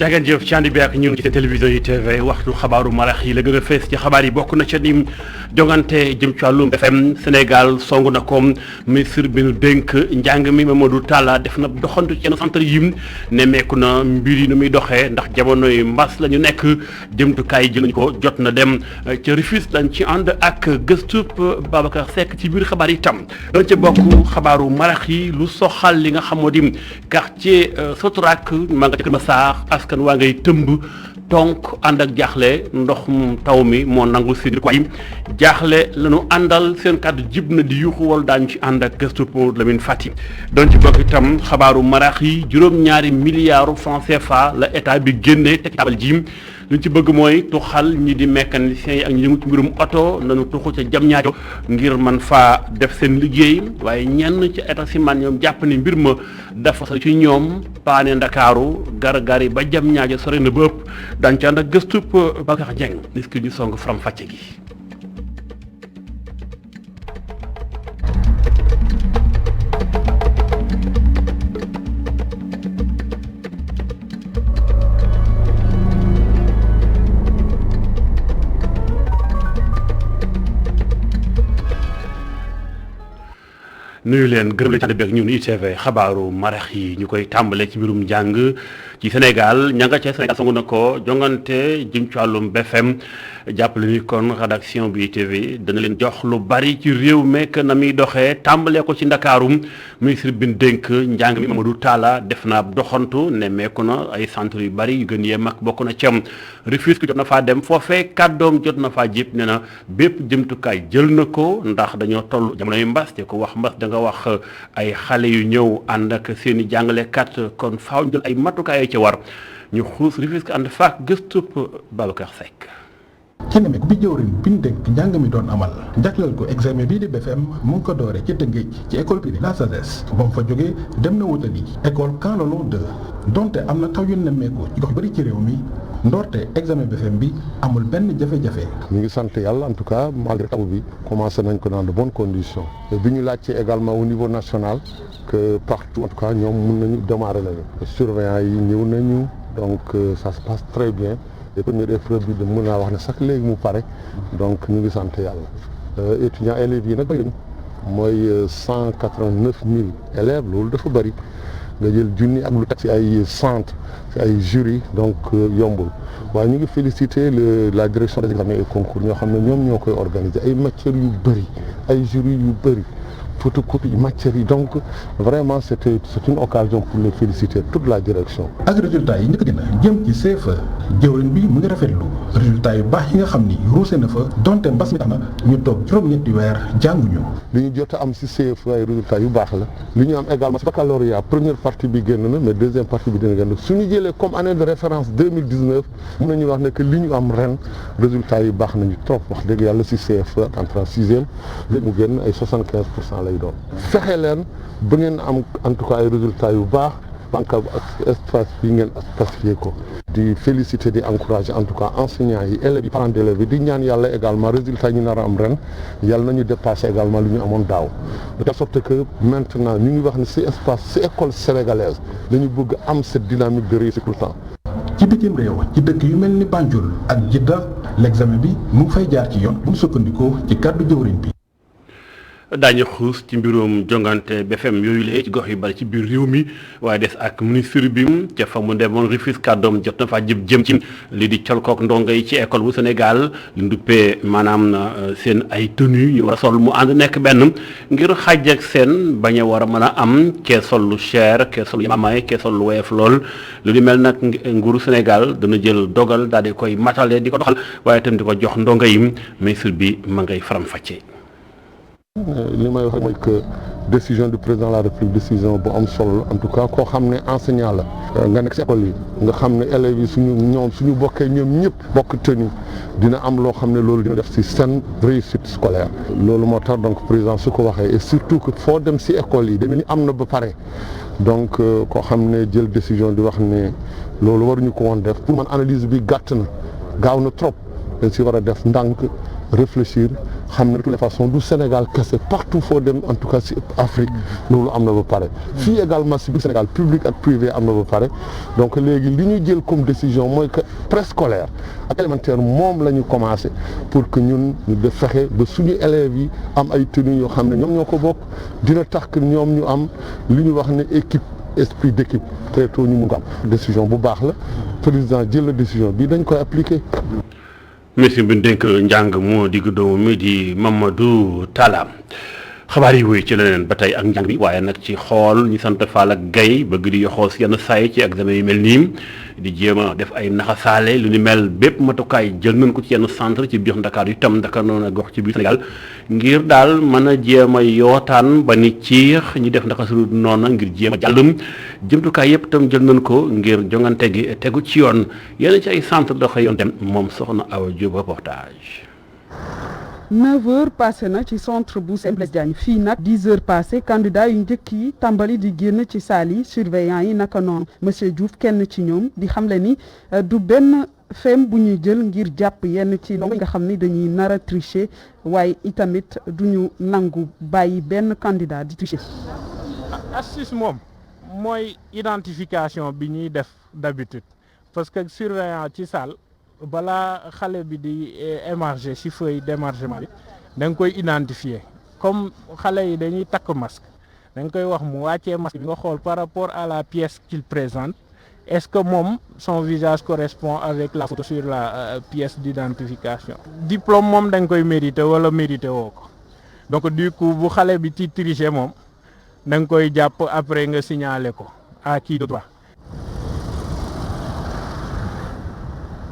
jaageen jëf ci ànd bi ak ñun ci télévision yi TV waxtu xabaaru marax yi la gën a fees ci xabaar yi bokk na ca ni jongante jëm ci wàllum BFM Sénégal song na ko ministre bi nu dénk njàng mi Mamadou Talla def na doxantu ci yenn centre yi nemmeeku na mbir yi nu muy doxee ndax jamonoy mbas la ñu nekk jëmtukaay jël nañu ko jot na dem ca Rufisque dañ ci ànd ak gëstub Babacar Seck ci biir xabaar yi tam dañ ca bokk xabaaru marax yi lu soxal li nga xamoo di quartier Sotrac maa nga ca Kër Massar askan waa ngay tëmb tonk ànd ak jaaxle ndox taw mi moo nangu si ko yi jaaxle la ñu àndal seen kàddu jib na di yuuxu wala daañu ci ànd ak gëstu pour Lamine Fati doon ci bokk itam xabaaru marax yi juróom-ñaari milliards francs CFA la état bi génnee teg tabal ji lu ci bëgg mooy tuxal ñi di mécaniciens yi ak ñi yëngu ci mbirum oto nañu tuxu ca jam ñaajo ngir man faa def seen liggéey waaye ñenn ci état si man ñoom jàpp ni mbir ma dafa sa ci ñoom paane Ndakaaru gar-gari ba jam ñaajo sore na ba ëpp daañu ci ànd ak gëstub Bakar Dieng nis ki ñu song faram fàcce gi nuyu leen gërëm la ci ànd bi ak ñun ITV xabaaru marax yi ñu koy tàmbale ci mbirum njàng ci Sénégal ña nga ca Sénégal songu na ko jongante jëm ci wàllum BFM jàppale ni kon rédaction bi ITV dana leen jox lu bari ci réew mekk na muy doxee tàmbalee ko ci Ndakaaru ministre bi ñu dénk njàng mi Mamadou Talla def na ab doxantu ne meeku na ay centre yu bari yu gën yee mag bokk na ci am Rufisque jot na faa dem foofee kàddoom jot na faa jip ne na bépp jëmtukaay jël na ko ndax dañoo toll jamono yu mbas te ko wax mbas da nga wax ay xale yu ñëw ànd ak seen i jàngalekat kon faaw jël ay matukaay ci war ñu xuus Rufisque ànd faak gëstub Babacar Seck. ci nemmeeku bi jëwriñ bi ñu dénk njàng mi doon amal jagleel ko examen bii di BFM mu ngi ko doore ci Tëngéej ci école privée la SADES ba mu fa jógee dem na wutali école Camp Lolo 2 donte am na taw yu nemmeeku ci gox yu bëri ci réew mi ndoorte examen BFM bi amul benn jafe-jafe. ñu ngi sant yàlla en tout cas malgré taw bi commencé nañ ko dans de bonnes conditions bi ñu laajte également au niveau national que partout en tout cas ñoom mun nañu démarrer nañu surveillants yi ñëw nañu donc ça se passe très bien. les premières épreuves bi de mën naa wax ne sax léegi mu pare donc ñu ngi sant yàlla étudiants élèves yi nag bëri mooy 189 000 élèves loolu dafa bëri nga jël junni ak lu teg ci ay centre ci ay jury donc yombul waaye ñu ngi féliciter la direction des examens et concours ñoo xam ne ñoom ñoo koy organiser ay matières yu bëri ay jury yu bëri photocopie matières yi donc vraiment c'est une occasion pour les féliciter toute la direction. ak résultats yi njëkk dina jëm ci CFEE jëwriñ bi mu ngi rafetlu résultats yu baax yi nga xam ni ruuse na fa donte mbas mi tax na ñu toog juróom-ñetti weer jànguñu. li ñu jot a am ci CFEE ay résultats yu baax la li ñu am également ci baccalauréat première partie bi génn na mais deuxième partie bi dina génn su ñu jëlee comme année de référence 2019 mën nañu wax ne que li ñu am ren résultats yi baax nañu trop wax dëgg yàlla ci CFEE ak entrée en sixième léegi mu génn ay 75% lay doon. fexe leen ba ngeen am en tout cas ay résultats yu baax banque ak espace bi ngeen pacifié ko di féliciter di encourager en tout cas enseignants yi élèves yi parents d'élèves yi di ñaan yàlla également résultats yi ñu nar a am ren yàlla nañu dépasser également lu ñu amoon daaw de telle sorte que maintenant ñu ngi wax ne ci espace ci école sénégalaise dañu bëgg am cette dynamique de réussite tout le temps. ci bitim réew ci dëkk yu mel ni Banjul ak Jidda l'examen bi mu ngi fay jaar ci yoon bu mu sukkandikoo ci kàddu jëwriñ bi. daañu xuus ci mbirum jongante BFM yooyu la ci gox yu bari ci biir réew mi waaye des ak ministre bi ca fa mu demoon Rufisque kàddoom jot na faa jëm ci li di colkook ndongo yi ci école bu Sénégal li nduppee maanaam seen ay tenue yu war a sol mu ànd nekk benn ngir xàjj ak seen bañ a war a mën a am kee sol lu cher kee sol lu yamamaay kee sol lu woyof lool lu di mel nag nguuru Sénégal dana jël dogal daal di koy matale di ko doxal waaye itam di ko jox ndongo yi ministre bi ma ngay faram-fàccee. li may wax mooy que décision du président de la République décision bu am solo en tout cas koo xam ne enseignant la nga nekk ci école yi nga xam ne élèves yi suñu bokkee ñoom ñëpp bokk tenue dina am loo xam ne loolu dina def ci seen réussite scolaire loolu moo tax donc président su ko waxee et surtout que foo dem ci école yi dañu am na ba pare donc koo xam ne jël décision di wax ne loolu waruñu ko woon def pour man analyse bi gàtt na gaaw na trop dañ ci war a def ndànk réfléchir xam ne de toutes les façons du Sénégal kese partout foo dem en tout cas si Afrique loolu am na ba pare. fii également si biir Sénégal public ak privé am na ba pare donc léegi li ñu jël comme décision mooy que préscolaire ak élémentaire moom la ñu commencé pour que ñun ñu def fexe ba suñu élèves yi am ay tenues yoo xam ne ñoom ñoo ko bokk dina tax que ñoom ñu am li ñu wax ne équipe esprit d'équipe très tôt ñu mun ko am décision bu baax la président jël la décision bi dañ koy appliquer. ministre bi dénk njàng moo digg doomu mi di Mamadou Talla xabaar yi wuy ci leneen ba tey ak njàng bi waaye nag ci xool ñu sant Fall ak Gaye bëgg di yoxoos yenn saay ci examen yu mel nii di jéem a def ay naxasaale lu ni mel bépp matukaay jël nañ ko ci yenn centre ci biir Ndakaar yu tam Ndakaar noonu ak gox ci biir Sénégal ngir daal mën a jéem a yootaan ba ni ciix ñi def ndaka su noona ngir jéem a jàllum jëmtukaay yëpp itam jël nañ ko ngir jongante gi tegu ci yoon yenn ci ay centre da xëy yoon dem moom soxna Awa Diop reportage. 9 heures passé na ci centre bu Blaise Diagne fii nag 10 heures passé candidat yu njëkk yi tàmbali di génn ci saal yi surveillant yi naka noonu monsieur Diouf kenn ci ñoom di xamle ni du benn fem bu ñuy jël ngir jàpp yenn ci ndongo yi nga xam ni dañuy nar a tricher waaye itamit duñu nangu bàyyi benn candidat di tricher. astuce moom mooy identification bi ñuy def d'habitude parce que surveillant ci salle balaa xale bi di émarger ci feuille d'émargement bi da nga koy identifier comme xale yi dañuy takk masque da nga koy wax mu wàccee masque bi nga xool par rapport à la pièce qu'il présente est-ce que moom son visage correspond avec la photo sur la pièce d'identification. diplôme moom da nga koy mérité wala mérité woo ko donc du coup bu xale bi ci tricher moom da nga koy jàpp après nga signaler ko à qui de droit.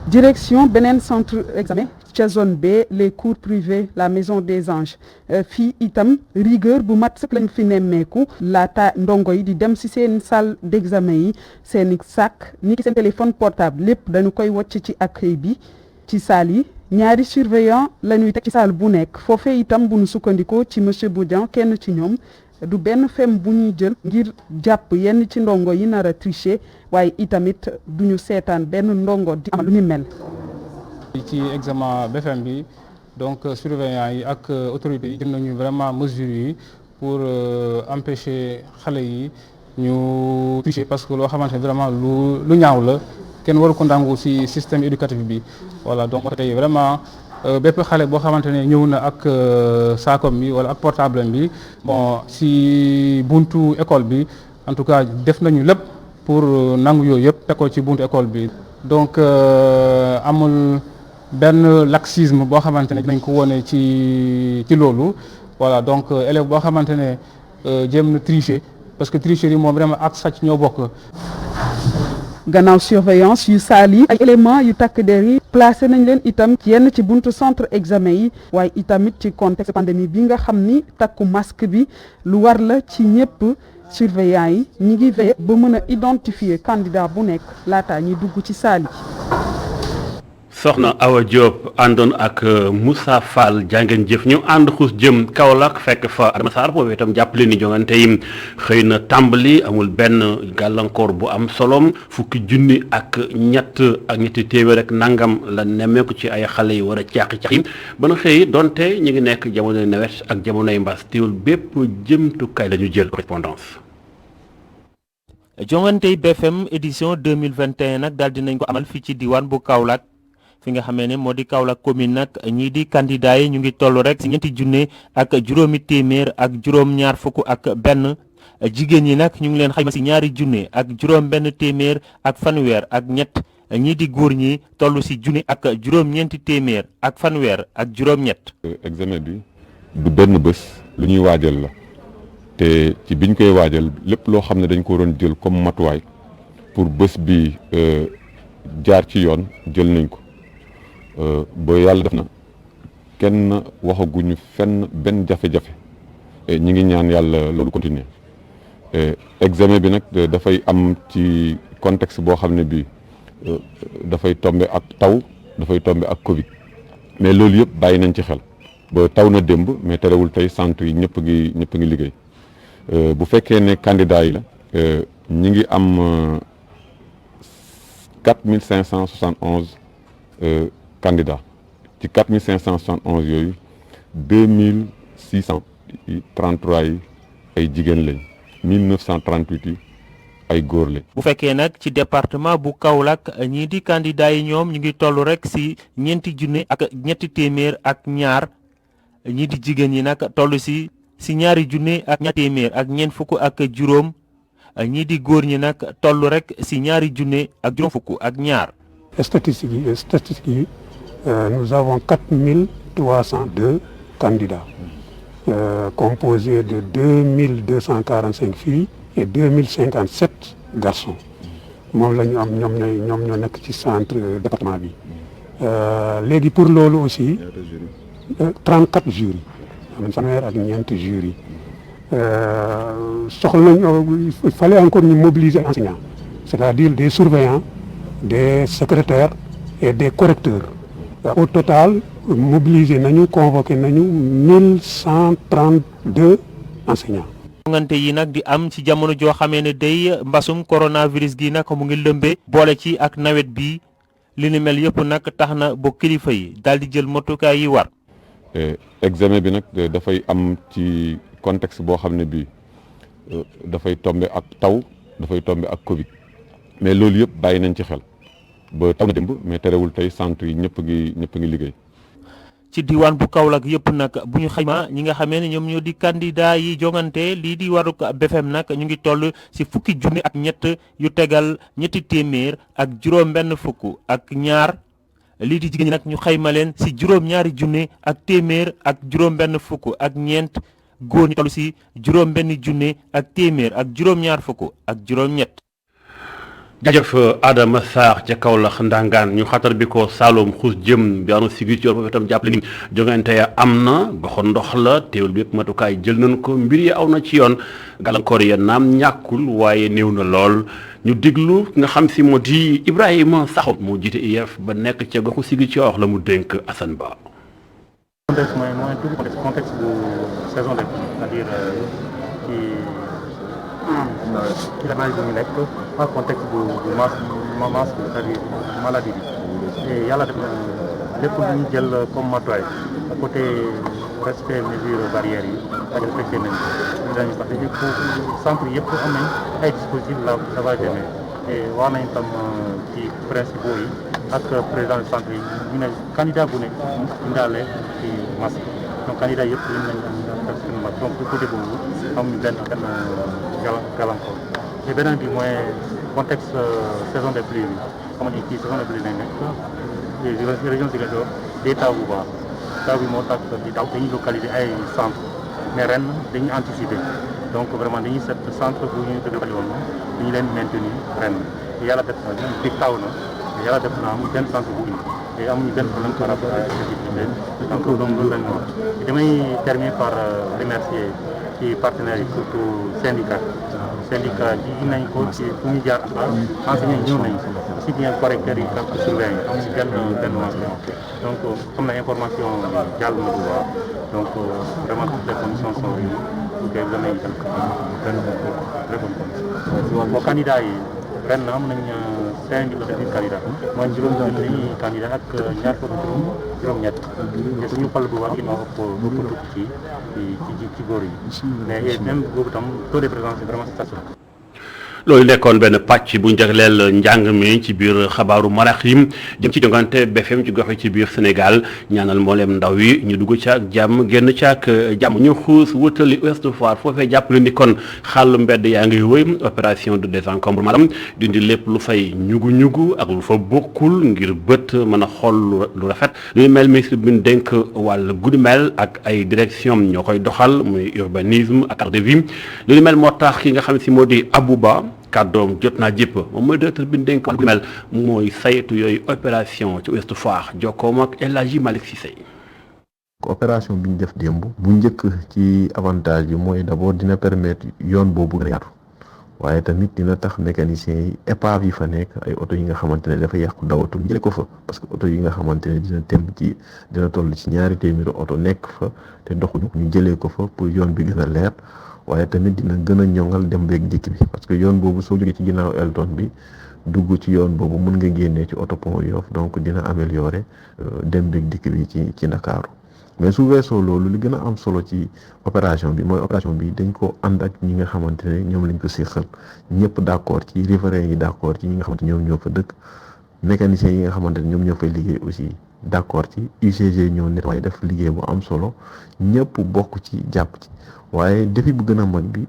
Direction beneen centre examen ca zone B les cours privés la maison des anges fii itam rigueur bu mat sëkk lañ fi nemmeeku laata ndongo yi di dem ci seen salle d'examen yi seeni sac ni ki seen téléphone portable lépp dañu koy wocc ci accueil bi ci salle yi ñaari surveillant la ñuy teg ci salle bu nekk foofee itam bu ñu sukkandikoo ci monsieur Boudian kenn ci ñoom du benn fem bu ñuy jël ngir jàpp yenn ci ndongo yi nar a tricher waaye itamit duñu seetaan benn ndongo di am lu ni mel. ci examen BFM bi donc surveillant yi ak autorités yi jël nañu vraiment mesures yi pour empêcher xale yi ñu tricher parce que loo xamante ne vraiment lu ñaaw la kenn waru ko nangu ci système éducatif bi voilà donc tey vraiment. bépp xale boo xamante ne ñëw na ak saakom bi wala ak portable bi bon si buntu école bi en tout cas def nañu lépp pour nangu yooyu yëpp teg ko ci buntu école bi. donc amul benn laxisme boo xamante ne dinañ ko wone ci loolu voilà donc élève boo xamante ne jéem na tricher parce que tricherie moom vraiment ak sàcc ñoo bokk. gannaaw surveillance yu saal yi ay éléments yu takk der yi placé nañ leen itam yenn ci buntu centre examen yi waaye itamit ci contexte pandémie bi nga xam ni takku masque bi lu war la ci ñëpp surveillant yi ñi ngi veillé ba mën a identifier candidat bu nekk laataa ñuy dugg ci saal yi. soxna Awa Diop àndoon ak Moussa Fall jàngeen jëf ñu ànd xuus jëm Kaolack fekk fa Adama Sarr boobu itam jàppale ni jongante yi xëy na tàmbali amul benn gàllankoor bu am solom fukki junni ak ñetti téeméer rek nangam la nemmeeku ci ay xale yi war a caaxi ba na xëy donte ñu ngi nekk jamonoy nawet ak jamonoy mbas teewul bépp jëmtukaay la ñu jël correspondance. jongante BFM édition 2021 nag daal dinañ ko amal fii ci diwaan bu Kaolack. fi nga xamee ne moo di Kaolack commune nag ñii di candidat yi ñu ngi toll rek si ñeenti junne ak juróomi téeméer ak juróom-ñaar fukk ak benn jigéen ñi nag ñu ngi leen xayma si ñaari junne ak juróom benn téeméer ak fanweer ak ñett ñii di góor ñi toll si junne ak juróom-ñeenti téeméer ak fanweer ak juróom-ñett. examen bi du benn bés lu ñuy waajal la te ci biñ koy waajal lépp loo xam ne dañ ko doon jël comme matuwaay pour bés bi jaar ci yoon jël nañ ko. ba yàlla def na kenn waxaguñu fenn benn jafe-jafe ñi ngi ñaan yàlla loolu continuer examen bi nag dafay am ci contexte boo xam ne bii dafay tombe ak taw dafay tombe ak Covid mais loolu yëpp bàyyi nañ ci xel ba taw na démb mais terewul tey centre yi ñëpp ngi liggéey bu fekkee ne candidat yi la ñi ngi am 4571 candidat ci 4571 yooyu 2633 yi ay jigéen lañ 1938 yi ay góor lañ. bu fekkee nag ci département bu Kaolack ñii di candidat yi ñoom ñu ngi toll rek si 4,000 ak ñetti téeméer ak ñaar ñii di jigéen ñi nag toll si 2,000 ak ñetti téeméer ak ñeent fukk ak juróom ñii di góor ñi nag toll rek si 2,000 ak juróom fukk ak ñaar. Statistiques yi nous avons 4302 candidats composés de 2245 filles et 2057 garçons moom la ñu am ñoom ñoo nekk ci centre département bi léegi pour loolu aussi 34 jurys am nañ fanweer ak ñeenti jurys soxla nañu il fallait encore ñu mobiliser enseignants c'est-à-dire des surveillants des secrétaires et des correcteurs au total mobiliser nañu convoqué nañu 1132 enseignants. ngante yi nag di am ci jamono joo xamee ne day mbasum coronavirus gi nag mu ngi lëmbe boole ci ak nawet bi li ni mel yëpp nag tax na ba kilifa yi daal di jël motukaay yi war. examen bi nag dafay am ci contexte boo xam ne bii dafay tombe ak taw dafay tombe ak Covid mais loolu yëpp bàyyi nañ ci xel ba taw na démb mais terewul tey centre yi ñëpp ngi liggéey. ci diwaan bu Kaolack yëpp nag bu ñu xayma ñi nga xamee ne ñoom ñoo di candidat yi jongante lii di waru BFM nag ñu ngi toll si 10,000 ak ñett yu tegal ñetti téeméer ak juróom-benn fukk ak ñaar lii di jigéen ñi nag ñu xayma leen si juróom-ñaari junne ak téeméer ak juróom-benn fukk ak ñeent góor ñi toll si juróom-benn junne ak téeméer ak juróom-ñaar fukk ak juróom-ñett. jaajëf Adama Sarr ca Kaolack ndangaan ñu xatar bi ko Saloum xuus jëm bi anu Ziguinchor foofu itam jàppale ni jongante ya am na goxo ndox la teewul bi yëpp matukaay jël nañ ko mbir yi aw na ci yoon gàllankoor ya naam ñàkkul waaye néew na lool ñu diglu nga xam si moo di Ibrahima Sakho moo jiite IEF ba nekk ca goxu Ziguinchor la mu dénk Assane Ba. contexte mooy contexte bu saison de c'est-à-dire ci hivernage bi ñu nekk en contexte bu masse c'est-à-dire maladie bi et yàlla def na lépp lu ñu jël comme matuwaay à côté respect mesures barrières yi ak respecté nañ ko dañu parce que foofu centre yëpp am nañ ay dispositifs la va demee et wax nañ tam ci principaux yi ak président du centre yi ñu ne candidat bu ne indaale ci masque donc candidat yëpp liñ nañ def seen masque donc côté boobu amuñu benn gàllankoor te beneen bi mooy contexte saison des pluies bi xam nga kii saison des pluies lañ nekk région Ziguinchor day taw bu baax taw bi moo tax di taw dañuy localiser ay centre mais ren dañuy anticiper donc vraiment dañuy seet centre bu ñu dëgg woon dañu leen maintenir ren yàlla def na di taw na yàlla def na amuñu benn centre bu indi te amuñu benn problème par rapport à effectivité donc loolu lañ wax damay terminer par remercier ci partenaires yi surtout syndicat yi nañ ko ci fu ñu jaar enseignants ñëw nañ aussi bien correcteurs yi ak surveillants yi amuñu benn mention donc xam na information jàll na bu baax donc vraiment toutes les conditions sont réunies pour que examen yi dem benn très bonne condition bon candidat yi ren am nañ 5,7 candidats mooy juróom-benni candidat ak ñaar fukk juróom-ñett te suñu fal bu baax moo ëpp ci góor yi mais même boobu tam taux de présence est vraiment stationnaire. loolu nekkoon benn pàcc bu jagleel njàng mi ci biir xabaaru maraxim jëm ci jongante BFM ci gox yi ci biir Sénégal ñaanal mboolem ndaw yi ñu dugg ca ak jàmm génn ca ak jàmm ñu xuus wutali Ouest Foire foofee jàppale ni kon xàll mbedd yaa ngi wëy opération de désencombrement maanaam dindi lépp lu fay ñugu ak lu fa bokkul ngir bët mën a xool lu rafet lu mel ministre bi ñu dénk wàll guddi mel ak ay direction ñoo koy doxal muy urbanisme ak art de vie lu mel moo tax ki nga xam si moo di Abouba kàddoom jot naa jépp moom mooy directeur bi ñu dénk wàllu mel mooy saytu yooyu opération ci Ouest Foire jokkoom ak El Hadji Malick Cissé. opération bi ñu def démb bu njëkk ci avantage bi mooy d'abord dina permettre yoon boobu gën a yaatu waaye tamit dina tax mécaniciens yi épave yi fa nekk ay oto yi nga xamante ne dafa yàqu dawatul jële ko fa parce que oto yi nga xamante ne dina toll ci 200 oto nekk fa te doxuñu ñu jëlee ko fa pour yoon bi gën a leer. waaye tamit dina gën a ñoŋal dem beeg dikk bi parce que yoon boobu soo jógee ci ginnaaw Elton bi dugg ci yoon boobu mën nga génnee ci autopont Yoff donc dina améliorer dem beeg dikk bi ci Ndakaaru mais su weesoo loolu li gën a am solo ci opération bi mooy opération bi dañ ko ànd ak ñi nga xamante ne ñoom lañ ko séqal ñëpp d'accord ci riverains yi d'accord ci ñi nga xamante ñoom ñoo fa dëkk mécaniciens yi nga xamante ne ñoom ñoo fay liggéey aussi d'accord ci UCG ñoo nettoyé def liggéey bu am solo ñëpp bokk ci jàpp ci waaye défi bu gën a mag bi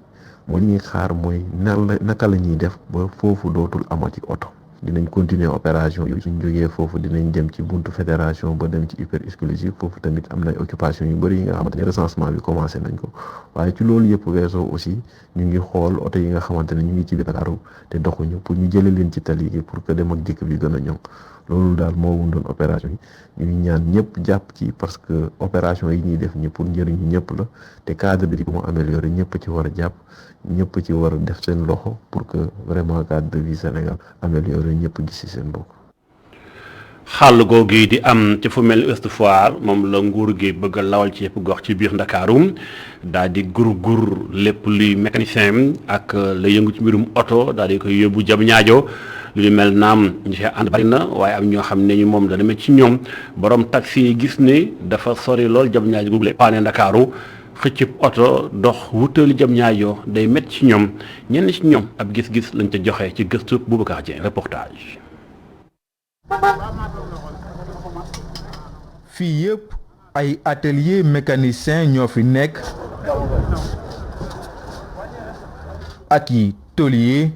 moo ñuy xaar mooy naka la ñuy def ba foofu dootul amati oto dinañ continuer opération yi suñ jógee foofu dinañ dem ci buntu fédération ba dem ci hyper exclusive foofu tamit am na ay occupation yu bëri yi nga xamante ne recensement bi commencé nañ ko waaye ci loolu yëpp weesoo aussi ñu ngi xool oto yi nga xamante ne ñu ngi ci biir Dakar te doxuñu pour ñu jëlee leen ci tali gi pour que dem ak dikk bi gën a ñoŋ loolu daal moo wundoon opération yi ñu ñaan ñëpp jàpp ci parce que opération yi ñuy def ñi pour njëriñu ñëpp la te cadre bi mu amélioré ñëpp ci war a jàpp ñëpp ci war a def seen loxo pour que vraiment cadre de vie Sénégal amélioré ñëpp gis ci seen bopp. xàll googu di am ci fu mel ni Ouest Foire moom la nguur gi bëgg a lawal ci yëpp gox ci biir Ndakaaru daal di gur lépp luy mécanicien ak la yëngu ci mbirum oto daal di koy yóbbu jam ñaajo lu ñu mel naam ñu see ànd bari na waaye am ñoo xam ne ñu moom da demee ci ñoom borom taxi yi gis ni dafa sori lool jam ñaajo googu la paane Ndakaaru xëccëb oto dox wutali jam ñaajo day métti ci ñoom ñenn ci ñoom ab gis-gis lañ ca joxe ci gëstu Boubacar Dieng reportage. fii yëpp ay atelier mécanicien ñoo fi nekk ak yi tôlier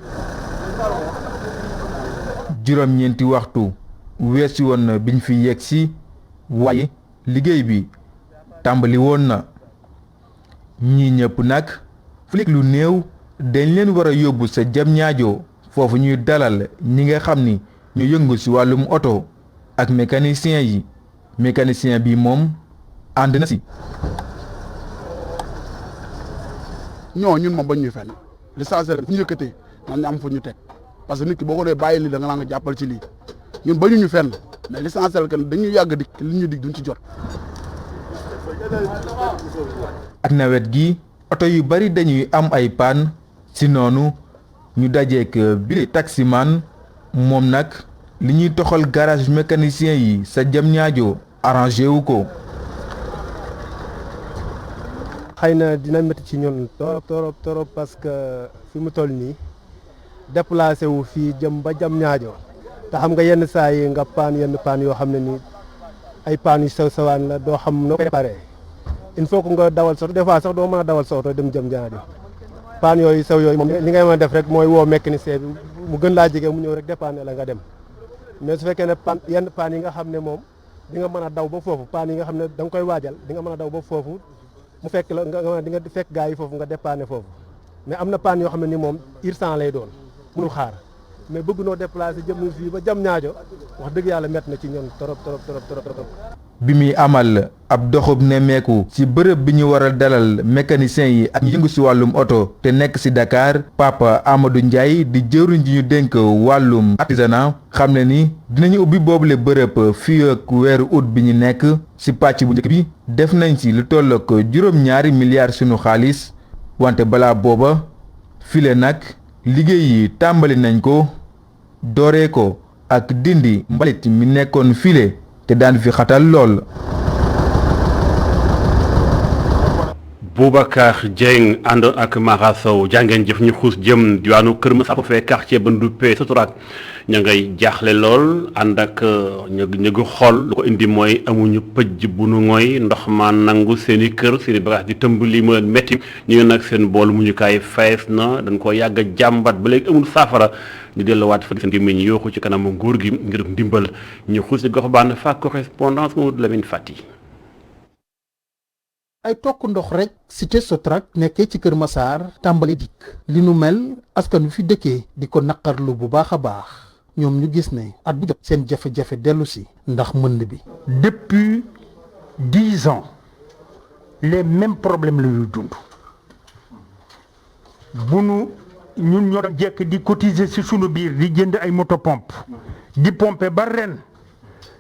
juróom-ñeenti waxtu weesu woon na biñ fi yegg si waaye liggéey bi tàmbali woon na ñii ñëpp nag fu lekk lu néew dañ leen war a yóbbu sa jam ñaajo foofu ñuy dalal ñi nga xam ni ñu yëngu ci wàllum oto ak mécanicien yi mécanicien bi moom ànd na si. ñun moom bañ ñu fenn l'essentiel fu ñu yëkkatee man ñu am fu ñu teg parce que nit ki boo ko dee bàyyi lii da nga naan nga jàppal ci lii ñun bañu ñu fenn mais l'essentiel que dañu yàgg dik li ñu dig duñ ci jot. ak nawet gi oto yu bari dañuy am ay panne si noonu ñu dajeek bile taximan moom nag li ñuy toxal garage mécanicien yi sa jam ñaajo arrangé wu ko. xëy na dina métti ci ñun torop parce que fi mu toll nii déplacé wu fii jëm ba jam ñaajo te xam nga yenn saa yi nga yenn paan yoo xam ne nii ay paan yu sew sewaan la doo xam noo koy réparé il faut que nga dawal sa oto des fois sax doo mën a dawal sa oto dem jëm ñaajo paan yooyu sew yooyu moom li ngay mën a def rek mooy woo mécanicien bi mu gën laa jege mu ñëw rek dépanner la nga dem mais su fekkee ne paan yenn paan yi nga xam ne moom di nga mën a daw ba foofu paan yi nga xam ne da nga koy waajal di nga mën a daw ba foofu mu fekk la nga di nga fekk gars yi foofu nga dépanner foofu mais am na paan yoo xam ne ni moom urgent lay doon mënul xaar mais bëgg noo déplacer jëm fii ba jam ñaajo wax dëgg yàlla métti na ci ñun trop. bi muy amal ab doxub nemmeeku ci bërëb bi ñu war a dalal mécanicien yi ak yëngu ci wàllum oto te nekk ci Dakar Papa Amadou Ndiaye di jëwriñ ji ñu dénk wàllum artisanat xam ne ni dinañu ubbi boobule bërëb fii ak weeru août bi ñu nekk ci pàcc bu njëkk bi def nañ ci lu toll ak juróom-ñaari milliards sunu xaalis wante balaa booba file nag liggéey yi tàmbali nañ ko dooree ko ak dindi mbalit mi nekkoon file te daan fi xatal lool. Boubacar Dieng àndoon ak Mara Sow jàngeen jëf ñu xuus jëm diwaanu Kër Masar fee quartier ba Nduppé Sotorak ña ngay jaaxle lool ànd ak ñëgu xool lu ko indi mooy amuñu pëj bu nu ngoy ndox ma nangu seen i kër seen i bagage di tëmb lii mu leen métti ñu nag seen bool muñukaay fees na dañ ko yàgg a jàmbat ba léegi amul saafara ñu delluwaat fa seen gémmiñ yooxu ci kanamu nguur gi ngir ndimbal ñu xuus ci gox baan fa correspondance Mamadou Lamine Fati. ay tokk ndox rek cité Sotrac nekkee ci Kër Massar tàmbali dikk li nu mel askan wi fi dëkkee di ko naqarlu bu baax a baax ñoom ñu gis ne at bu jot seen jafe-jafe dellu si ndax mënd bi. depuis 10 ans les mêmes problèmes la ñuy dund bu nu ñun ñoo jekk di cotiser ci sunu biir di jënd ay moto pompe di pomper ba ren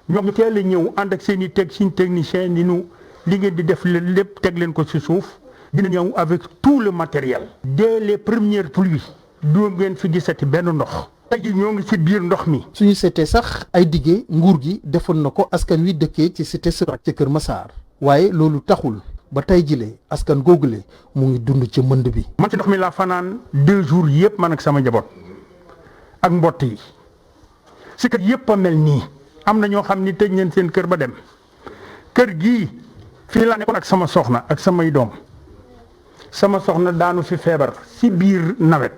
ñoom ñu teel a ñëw ànd ak seen i technicien ni nu li ngeen di def lépp teg leen ko ci suuf dina ñëw avec tout le matériel. dès les premières pluies doo ngeen fi gisati benn ndox tey jii ñoo ngi ci biir ndox mi. suñu seetee sax ay diggé nguur gi defoon na ko askan wi dëkkee ci cité Sotrac ci Kër Massar waaye loolu taxul ba tey jile askan googule mu ngi dund ci mbënd bi. man ci ndox mi laa fanaan 2 jours yëpp man ak sama njaboot ak mbott yi si kër yëpp a mel nii am na ñoo xam ni tëj ngeen seen kër ba dem kër gii fii laa nekkoon ak sama soxna ak samay doom sama soxna daanu fi feebar si biir nawet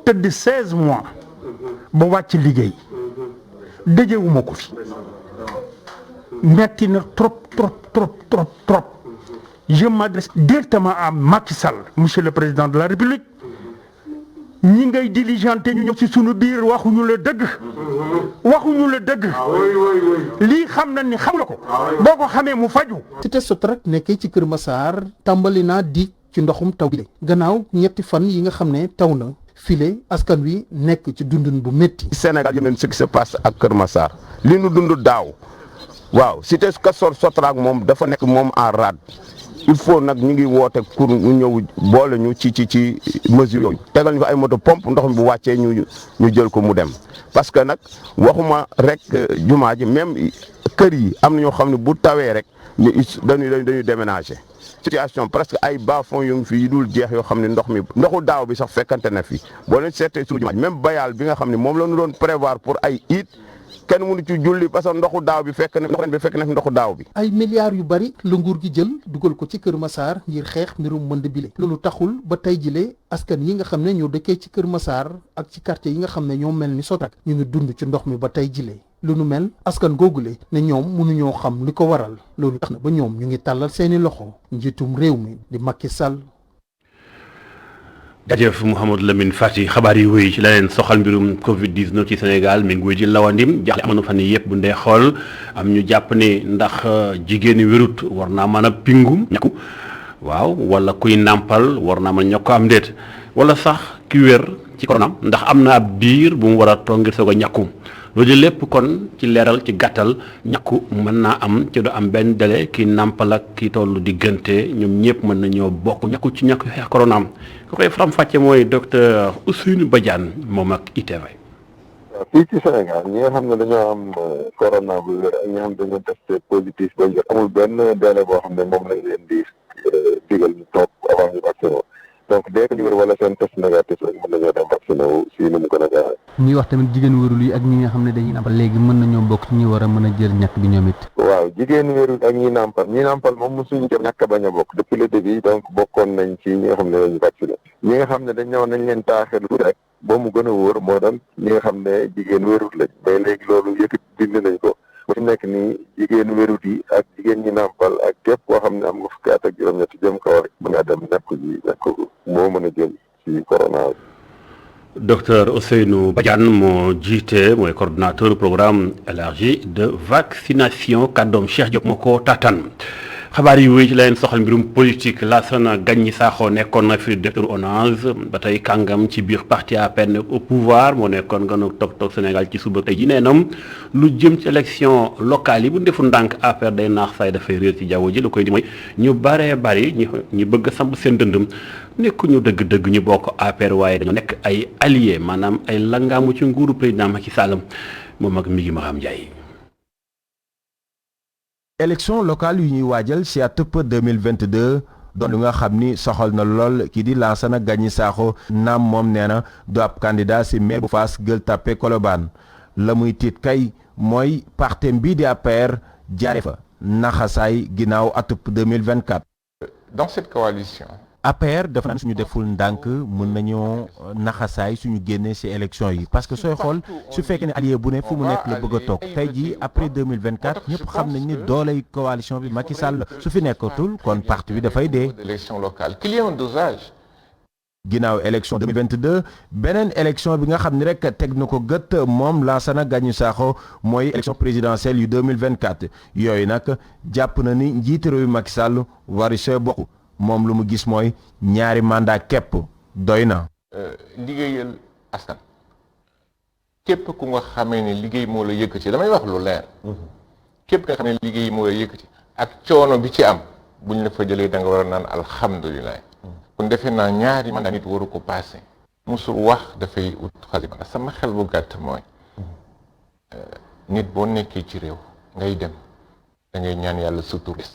tëdd 16 mois ba wàcc liggéey dëjewuma ko fi metti na trop je m'adresse directement à Macky Sall monsieur le président de la République ñi ngay diligenté ñu ñëw ci sunu biir waxuñu la dëgg lii xam na ni xam nga ko boo ko xamee mu faju. cité Sotrac nekkee ci Kër Massar tàmbali naa di ci ndoxum taw bi gannaaw ñetti fan yi nga xam ne taw na file askan wi nekk ci dundun bu métti. Sénégal yéen ce qui se passe ak Kër Massar li nu dund daaw waaw cité Sotrac moom dafa nekk moom en rade il faut nag ñu ngi woote pour ñu ñëw boole ñu ci mesure yooyu tegal ñu fa ay moto pompe ndox mi bu wàccee ñu jël ko mu dem parce que nag waxuma rek jumaa ji même kër yi am na ñoo xam ne bu tawee rek dañuy déménager situation presque ay bas-fonds yu ngi fi yu dul jeex yoo xam ne ndoxu daaw bi sax fekkante na fi boo leen seetee suñu jumaa ji même bayal bi nga xam ne moom la ñu doon prévoir pour ay it kenn mënu ci julli parce que ndoxu daaw bi fekk na ndoxu daaw bi. ay milliards yu bari la nguur gi jël dugal ko ci Kër Massar ngir xeex mbirum mbënd bile. loolu taxul ba tey jile askan yi nga xam ne ñoo dëkkee ci Kër Massar ak ci quartier yi nga xam ne ñoo mel ni Sotrac ñu ngi dund ci ndox mi ba tey jile. lu nu mel askan googule ne ñoom mënuñoo xam li ko waral loolu tax na ba ñoom ñu ngi tàllal seeni loxo njiitum réew mi di Macky Sall. jaajëf Mouhamadou Lamine Fati xabaar yi wéy ci la leen soxal mbirum Covid 19 ci Sénégal mi ngi wéy ci lawandim jaaxle amoon na fan yii yëpp bu ndee xool am ñu jàpp ne ndax jigéen ñi wérut war naa mën a pingu ñàkku waaw wala kuy nàmpal war naa mën a ñàkk am déet wala sax ki wér ci corona ndax am na ab diir bu mu war a toog ngir soog a ñàkku loolu lépp kon ci leeral ci gàttal ñàkku mën naa am ci du am benn délai ki nàmpal ak ki tollu diggante ñoom ñëpp mën nañoo bokk ñàkku ci ñàkku xeex corona am ku koy faram-fàcce mooy docteur Ousseynou Badiane moom ak ITV. waaw fii ci Sénégal ñi nga xam ne dañoo am corona bu wér ak ñi nga xam ne dañoo testé positif ba wér amul benn délai boo xam ne moom lañ leen di digal ñu toog avant ñu vacciné donc dès que ñu wér wala seen test négatif rek mën nañoo dem vacciné wu si nu mu gën a gaawee. ñuy wax tamit jigéen wérul yi ak ñi nga xam ne dañuy nàmpal léegi mën nañoo bokk ci ñi war a mën a jël ñàkk bi ñoom it. waaw jigéen wérul ak ñi nàmpal moom mosuñu jëm ñàkk bañ a bokk depuis le début donc bokkoon nañ ci ñi nga xam ne dañu vacciné ñi nga xam ne dañ ñëw nañ leen taaxelu rek boo mu gën a wóor moo doon ñi nga xam ne jigéen wérul lañ mais léegi loolu yëkkati dindi nañ ko ba fi nekk nii jigéen wérut yi ak jigéen ñi nàmpal ak képp koo xam ne am nga fukki at ak juróom-ñetti jëm kaw rek mën ngaa dem nekk moo mën a jël ci corona bi. docteur Ousseynou Badiane moo jiite mooy coordonnateur programme élargi de vaccination kàddoom Cheikh Diop moo ko taataan xabaar yi wéy ci leen soxal mbirum politique Lassana Gagny Sakho nekkoon na fi directeur ONAS ba tey kàngam ci biir parti APR au pouvoir moo nekkoon nga toog Sénégal ci suba tey ji nee nam lu jëm ci élection locale yi bu defu ndànk APR day naax saay dafay réer ci jaww ji lu koy di mooy ñu baree bari ñu bëgg samp seen dëndëm nekkuñu dëgg-dëgg ñu bokk APR waaye dañoo nekk ay alliés maanaam ay langaamu ci nguuru président Macky Sall moom ak mi ngi Maham Ndiaye. élection locale yu ñuy waajal ci atub 2022 doon lu nga xam ni soxal na lool kii di Lassana Gagny Sakho naam moom nee na du ab candidat ci maire bu Fass Gueule Tapée Colobane la muy tiit kay mooy partem bii di APR jaare fa naxasaay ginnaaw atub 2024. Dans cette coalition. APR dafa naan suñu deful ndànk mën nañoo naxasaay suñu génnee ci élection yi parce que sooy xool su fekkee ne allié bu ne fu mu nekk la bëgg a toog tey jii après 2024 ñëpp xam nañ ni dooley coalition bi Macky Sall su fi nekkatul kon parti bi dafay dee. élection locale qu'il y ait un dosage. ginnaaw élection 2022 beneen élection bi nga xam ni rek teg na ko gët moom Lassana Gagny Sakho mooy élection présidentielle yu 2024 yooyu nag jàpp na ni njiitu réew Macky Sall wari see bokk. moom lu mu gis mooy ñaari mandat képp doy na. liggéeyal askan képp ku nga xamee ne liggéey moo la yëkkati damay wax lu leer. képp nga xam ne liggéey moo la yëkkati ak coono bi ci am buñ la fa jëlee da nga war a naan alhamdulilah. kon defe naa ñaari mandat nit waru ko passé musul wax dafay ut xalima sama xel bu gàtt mooy nit boo nekkee ci réew ngay dem da ngay ñaan yàlla sa tur des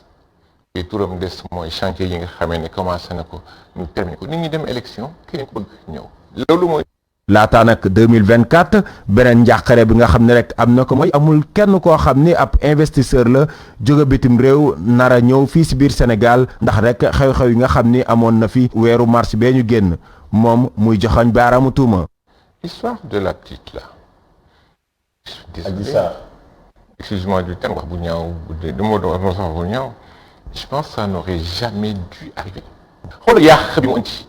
te turam des mooy chantier yi nga xamee ne commencé na ko ñu terminé ko nit ñi dem élection kenn ko bëgg ñëw loolu mooy. laataa nag 2024 beneen njàqare bi nga xam ne rek am na ko mooy amul kenn koo xam ni ab investisseur la jóge bitim réew nar a ñëw fii si biir Sénégal ndax rek xew-xew yi nga xam ni amoon na fi weeru mars bee ñu génn moom muy joxoñ baaraamu tuuma. L'histoire de la petite là. Désolé. Excuse-moi du terme wax bu ñaaw bu ñaaw. Je pense que ça n'aurait jamais dû arriver. xoolal yàq bi mu indi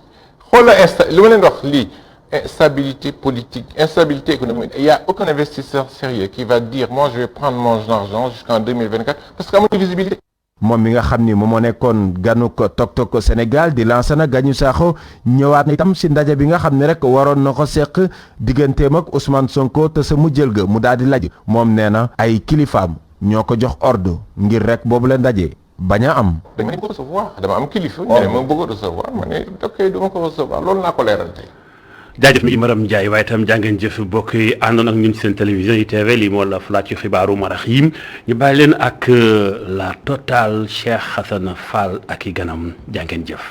xoolal li ma leen wax lii instabilité politique instabilité économique il y a aucun investisseur sérieux qui va dire moi je vais prendre mon argent jusqu'en 2024 parce que amul visibilité. moom mi nga xam ni moom moo nekkoon ganu ko Tok Sénégal di Lansana Gagnou Sakho ñëwaat na itam si ndaje bi nga xam ne rek waroon na ko seq digganteem ak Ousmane Sonko te sa mujjël ga mu daal di laj moom nee na ay kilifaam ñoo ko jox ordre ngir rek boobu la ndaje bañ a am. dama ko recevoir dama am kilifa. ñu ne ma bëgg a recevoir ma ne ok du ma ko recevoir loolu naa ko leeral tey. jaajëf mi Maram Ndiaye waaye itam jàngeen jëf bokk yi àndoon ak ñun ci seen télévision ITV lii moo la falaat ci xibaaru marax yi ñu bàyyi leen ak la Total Cheikh Hassana Fall ak i ganam jàngeen jëf.